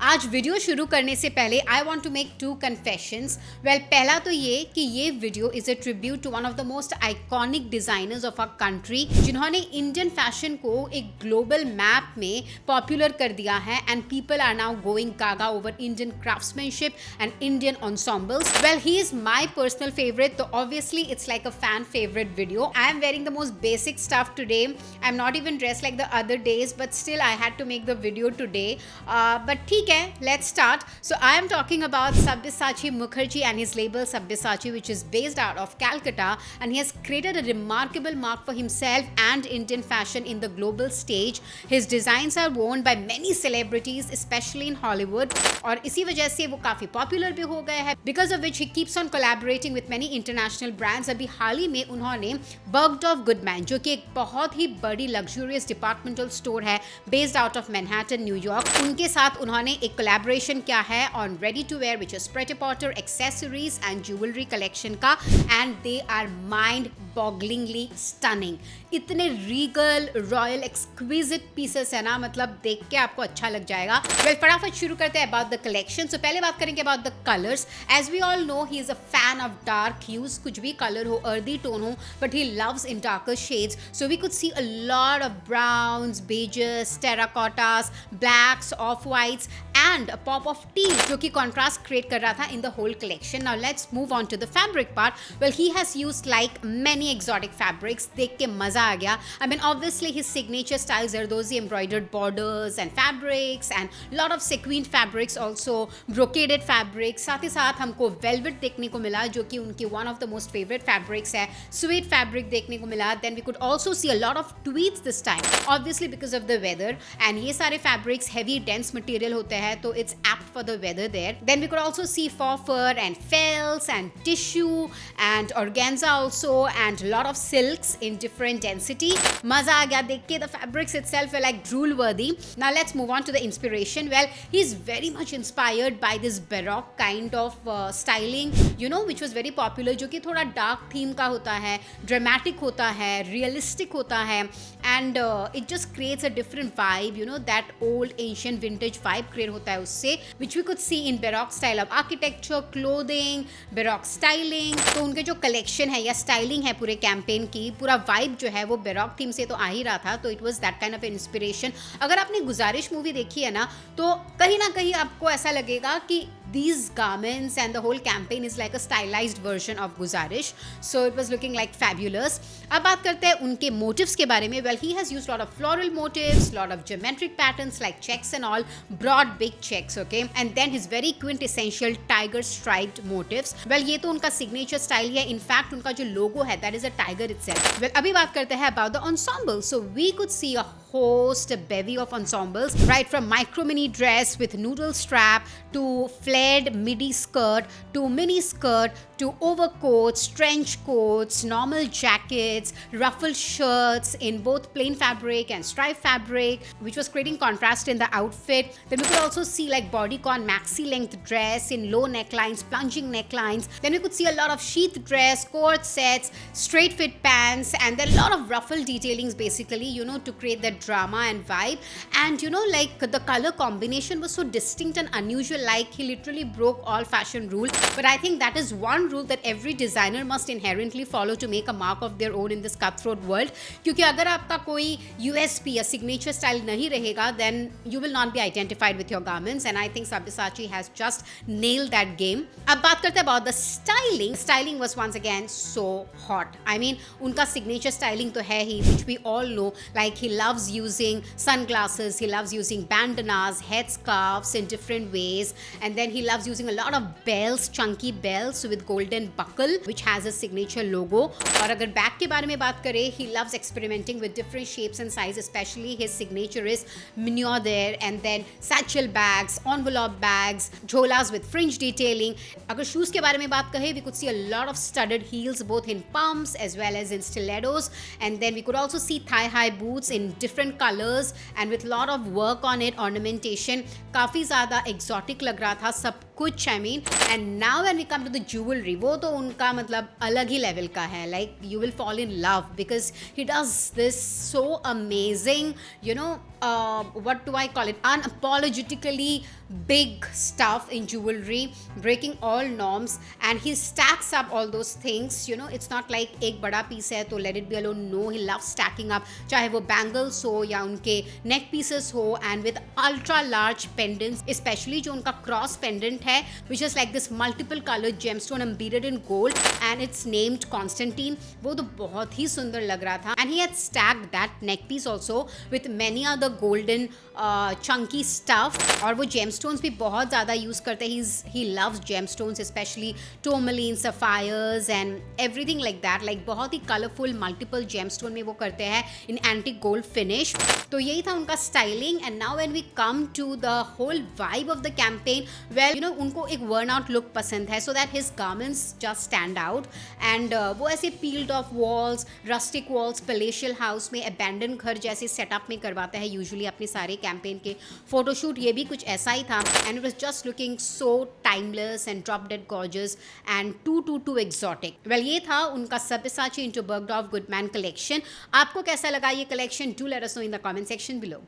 आज वीडियो शुरू करने से पहले I want to make 2 confessions. Well, पहला तो ये कि ये video is a tribute to one of the most iconic designers of our country, जिन्होंने इंडियन फैशन को एक ग्लोबल मैप में पॉपुलर कर दिया है and people are now going gaga over Indian craftsmanship and Indian ensembles. Well, he is my personal favorite, so obviously it's like a fan favorite video. I am wearing the most basic stuff today. I'm not even dressed like the other days, but still I had to make the video today. But ठीक है, let's start. So I am talking about Sabyasachi Mukherjee and his label Sabyasachi, which is based out of Calcutta, and he has created a remarkable mark for himself and Indian fashion in the global stage. His designs are worn by many celebrities, especially in Hollywood, और इसी वजह से वो काफ़ी popular भी हो गए हैं, because of which he keeps on collaborating with many international brands. अभी हाल ही में उन्होंने Bergdorf Goodman, जो कि एक बहुत ही बड़ी luxurious departmental store है based out of Manhattan, New York, उनके साथ उन्होंने एक collaboration किया है on ready to wear, which is pret-a-porter accessories and jewelry collection का, and they are mind bogglingly stunning. इतने regal, royal, exquisite pieces है ना, मतलब देख के आपको अच्छा लग जाएगा. Well, फटाफट शुरू करते हैं about the collection. So पहले बात करेंगे about the colors. As we all know, he is a fan of dark hues. कुछ भी color हो, earthy tone हो, but he loves in darker shades. So we could see a lot of browns, beiges, terracottas, blacks, off-whites, and a pop of teal, जो कि contrast create कर रहा था in the whole collection. Now let's move on to the fabric part. Well, he has used like many exotic fabrics. देख के मजा आ गया. I mean, obviously his signature styles are those embroidered borders and fabrics and lot of sequined fabrics, also brocaded fabrics. साथ ही साथ हमको velvet देखने को मिला, जो कि उनकी one of the most favorite fabrics है. Suede fabric देखने को मिला. Then we could also see a lot of tweeds this time, obviously because of the weather. And ये सारे fabrics heavy dense material होते हैं, तो it's apt for the weather there. Then we could also see faux fur and felts and tissue and organza also, and a lot of silks in different density. मजा आ गया देख के. The fabrics itself were like drool worthy. Now let's move on to the inspiration. Well, he's very much inspired by this baroque kind of styling, you know, which was very popular, जो कि थोड़ा dark theme का होता है, dramatic होता है, realistic होता है, and it just creates a different vibe, you know, that old ancient vintage vibe create होता है उससे, which we could see in baroque style of architecture, clothing, baroque styling. तो उनके जो collection है या styling है पूरे campaign की, पूरा vibe जो है वो baroque theme से तो आ ही रहा था, तो it was that kind of inspiration. अगर आपने गुजारिश मूवी देखी है ना, तो कहीं ना कहीं आपको ऐसा लगेगा कि these garments and the whole campaign is like a stylized version of Guzarish. So it was looking like fabulous. अब बात करते हैं उनके motifs के बारे में. Well, he has used a lot of floral motifs, lot of geometric patterns like checks and all, broad big checks, okay? And then his very quintessential tiger striped motifs. Well, ये तो उनका signature style है. In fact, उनका जो logo है, that is a tiger itself. Well, अभी बात करते हैं about the ensemble. So we could see a host, a bevy of ensembles, right from micro mini dress with noodle strap to flared midi skirt to mini skirt to overcoats, trench coats, normal jackets, ruffled shirts in both plain fabric and striped fabric, which was creating contrast in the outfit. Then we could also see like bodycon maxi length dress in low necklines, plunging necklines. Then we could see a lot of sheath dress, cord sets, straight fit pants, and then a lot of ruffle detailings basically, you know, to create that drama and vibe. And you know, like the color combination was so distinct and unusual, like he literally broke all fashion rule. But I think that is one rule that every designer must inherently follow to make a mark of their own in this cutthroat world. क्योंकि अगर आपका कोई USP या signature style नहीं रहेगा, then you will not be identified with your garments. And I think Sabyasachi has just nailed that game. अब बात करते हैं about the styling. Styling was once again so hot. I mean, उनका signature styling तो है ही, which we all know. Like he loves using sunglasses, he loves using bandanas, headscarves in different ways, and then he loves using a lot of bells, chunky bells with golden buckle, which has a signature logo. और अगर bag के बारे में बात करें, he loves experimenting with different shapes and sizes, especially his signature is minion there, and then satchel bags, envelope bags, jholas with fringe detailing. अगर shoes के बारे में बात करें, we could see a lot of studded heels both in pumps as well as in stilettos, and then we could also see thigh-high boots in different colors and with lot of work on it, ornamentation. काफ़ी ज़्यादा exotic लग रहा था, सब कुछ I mean. And now when we come to the jewellery, वो तो उनका मतलब अलग ही लेवल का है, like you will fall in love because he does this so amazing, you know, what do I call it, unapologetically big stuff in jewelry, breaking all norms, and he stacks up all those things, you know, it's not like एक बड़ा piece है तो let it be alone, no, he loves stacking up, चाहे वो bangles हो या उनके neck pieces हो, and with ultra large pendants, especially जो उनका cross pendant है which is like this multiple colored gemstone embedded in gold and it's named Constantine, वो तो बहुत ही सुंदर लग रहा था। and he had stacked that neck piece also with many other golden chunky stuff, और वो gemstones भी बहुत ज़्यादा यूज़ करते हैं, he loves gemstones especially tourmaline, sapphires and everything like that, like बहुत ही colorful multiple gemstone में वो करते हैं in antique gold finish। तो यही था उनका styling। and now when we come to the whole vibe of the campaign, well you know, उनको एक worn out look पसंद है, so that his garments just stand out, and वो ऐसे peeled off walls, rustic walls, palatial house में abandoned घर जैसे setup में करवाता है यूजुअली अपने सारे कैंपेन के फोटोशूट। ये भी कुछ ऐसा ही था, and it was just looking so timeless and drop dead gorgeous and too exotic. Well ये था उनका Sabyasachi into Bergdorf Goodman collection. आपको कैसा लगा ये collection? Do let us know in the comment section below.